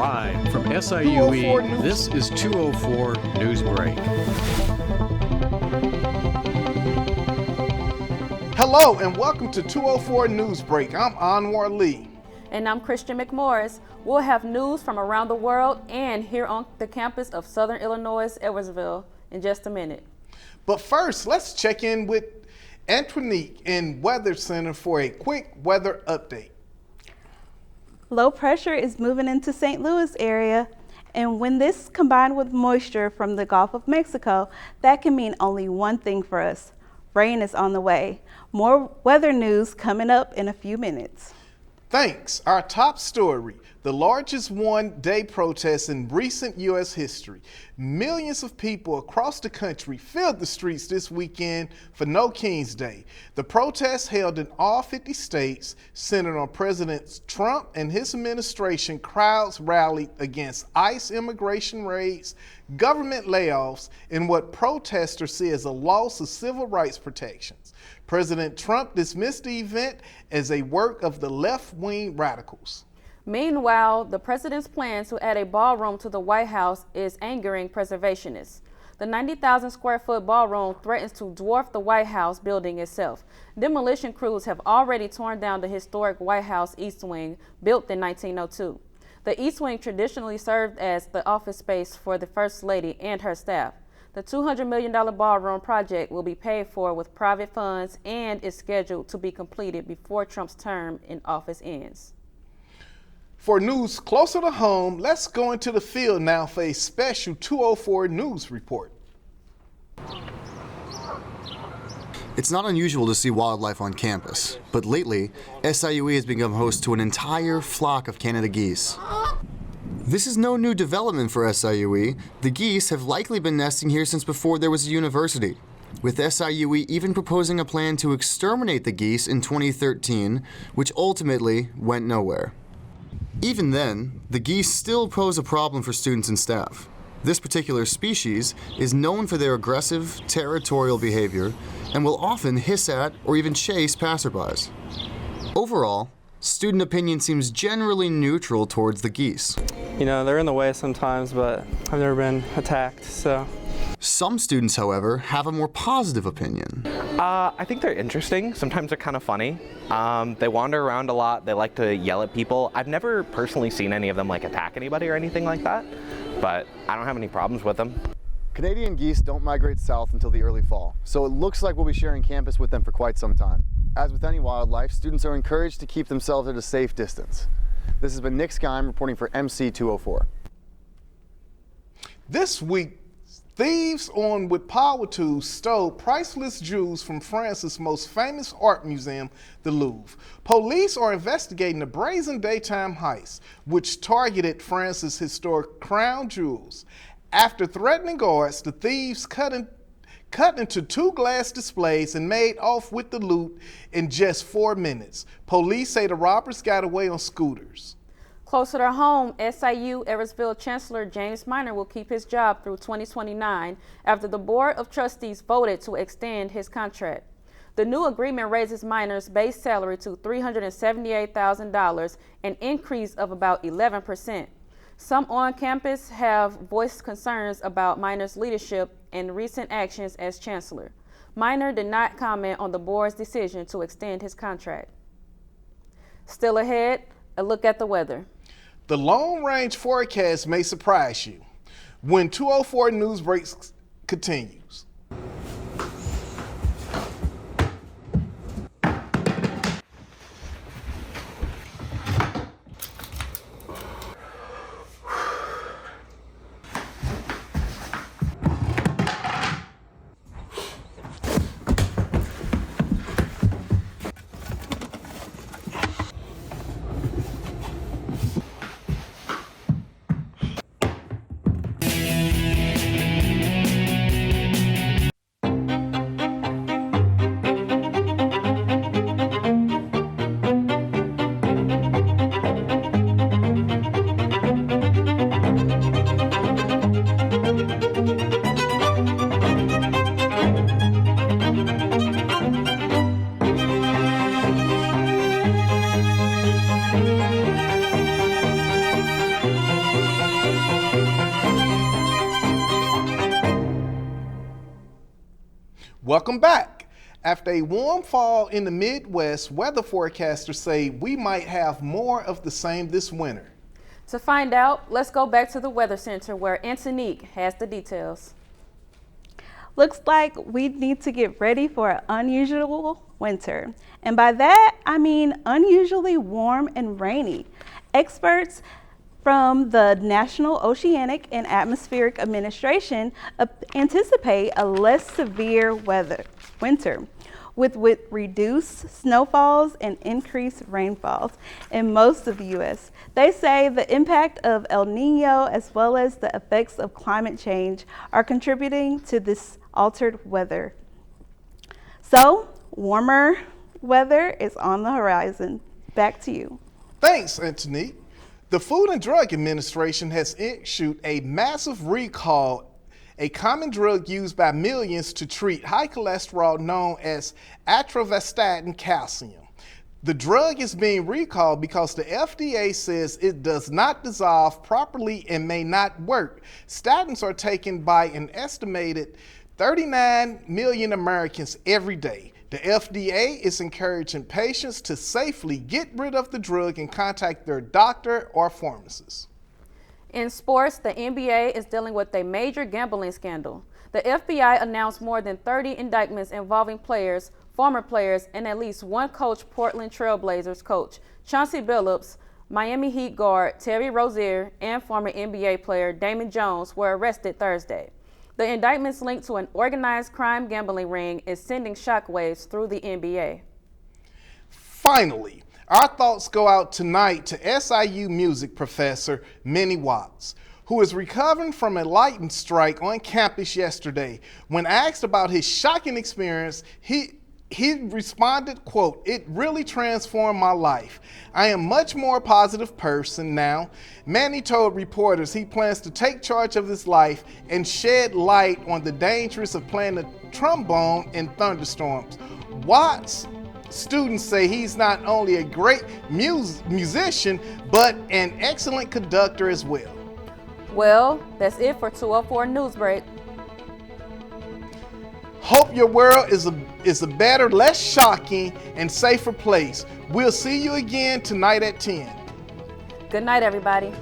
Live from SIUE, this is 204 News Break. Hello and welcome to 204 News Break. I'm Anwar Lee. And I'm Christian McMorris. We'll have news from around the world and here on the campus of Southern Illinois' Edwardsville in just a minute. But first, let's check in with Antoinette in Weather Center for a quick weather update. Low pressure is moving into St. Louis area, and when this combined with moisture from the Gulf of Mexico, that can mean only one thing for us. Rain is on the way. More weather news coming up in a few minutes. Thanks. Our top story, the largest one-day protest in recent U.S. history. Millions of people across the country filled the streets this weekend for No King's Day. The protest held in all 50 states centered on President Trump and his administration. Crowds rallied against ICE immigration raids, government layoffs, and what protesters see as a loss of civil rights protections. President Trump dismissed the event as a work of the left-wing radicals. Meanwhile, the president's plan to add a ballroom to the White House is angering preservationists. The 90,000 square foot ballroom threatens to dwarf the White House building itself. Demolition crews have already torn down the historic White House East Wing, built in 1902. The East Wing traditionally served as the office space for the First Lady and her staff. The $200 million ballroom project will be paid for with private funds and is scheduled to be completed before Trump's term in office ends. For news closer to home, let's go into the field now for a special 204 News report. It's not unusual to see wildlife on campus, but lately, SIUE has become host to an entire flock of Canada geese. This is no new development for SIUE. The geese have likely been nesting here since before there was a university, with SIUE even proposing a plan to exterminate the geese in 2013, which ultimately went nowhere. Even then, the geese still pose a problem for students and staff. This particular species is known for their aggressive, territorial behavior and will often hiss at or even chase passerbys. Overall, student opinion seems generally neutral towards the geese. You know, they're in the way sometimes, but I've never been attacked, so. Some students, however, have a more positive opinion. I think they're interesting. Sometimes they're kind of funny. They wander around a lot. They like to yell at people. I've never personally seen any of them like attack anybody or anything like that, but I don't have any problems with them. Canadian geese don't migrate south until the early fall, so it looks like we'll be sharing campus with them for quite some time. As with any wildlife, students are encouraged to keep themselves at a safe distance. This has been Nick Skeim reporting for MC204. This week, thieves armed with power tools stole priceless jewels from France's most famous art museum, the Louvre. Police are investigating the brazen daytime heist, which targeted France's historic crown jewels. After threatening guards, the thieves cut into two glass displays and made off with the loot in just 4 minutes. Police say the robbers got away on scooters. Closer to home, SIU Edwardsville Chancellor James Minor will keep his job through 2029 after the Board of Trustees voted to extend his contract. The new agreement raises Minor's base salary to $378,000, an increase of about 11%. Some on campus have voiced concerns about Minor's leadership and recent actions as chancellor. Minor did not comment on the board's decision to extend his contract. Still ahead, a look at the weather. The long-range forecast may surprise you when 204 News Breaks continues. Welcome back. After a warm fall in the Midwest, weather forecasters say we might have more of the same this winter. To find out, let's go back to the Weather Center where Antonique has the details. Looks like we need to get ready for an unusual winter. And by that, I mean unusually warm and rainy. Experts from the National Oceanic and Atmospheric Administration anticipate a less severe winter with reduced snowfalls and increased rainfalls in most of the U.S. They say the impact of El Nino as well as the effects of climate change are contributing to this altered weather. So, warmer weather is on the horizon. Back to you. Thanks, Antonique. The Food and Drug Administration has issued a massive recall, a common drug used by millions to treat high cholesterol known as atorvastatin calcium. The drug is being recalled because the FDA says it does not dissolve properly and may not work. Statins are taken by an estimated 39 million Americans every day. The FDA is encouraging patients to safely get rid of the drug and contact their doctor or pharmacist. In sports, the NBA is dealing with a major gambling scandal. The FBI announced more than 30 indictments involving players, former players, and at least one coach, Portland Trail Blazers coach Chauncey Billups, Miami Heat guard Terry Rozier, and former NBA player Damon Jones were arrested Thursday. The indictments linked to an organized crime gambling ring is sending shockwaves through the NBA. Finally, our thoughts go out tonight to SIU music professor Minnie Watts, who is recovering from a lightning strike on campus yesterday. When asked about his shocking experience, he responded, quote, "It really transformed my life. I am much more positive person now." Manny told reporters he plans to take charge of his life and shed light on the dangers of playing the trombone in thunderstorms. Watts' students say he's not only a great musician, but an excellent conductor as well. Well, that's it for 204 Newsbreak. Hope your world is a better, less shocking, and safer place. We'll see you again tonight at 10. Good night, everybody.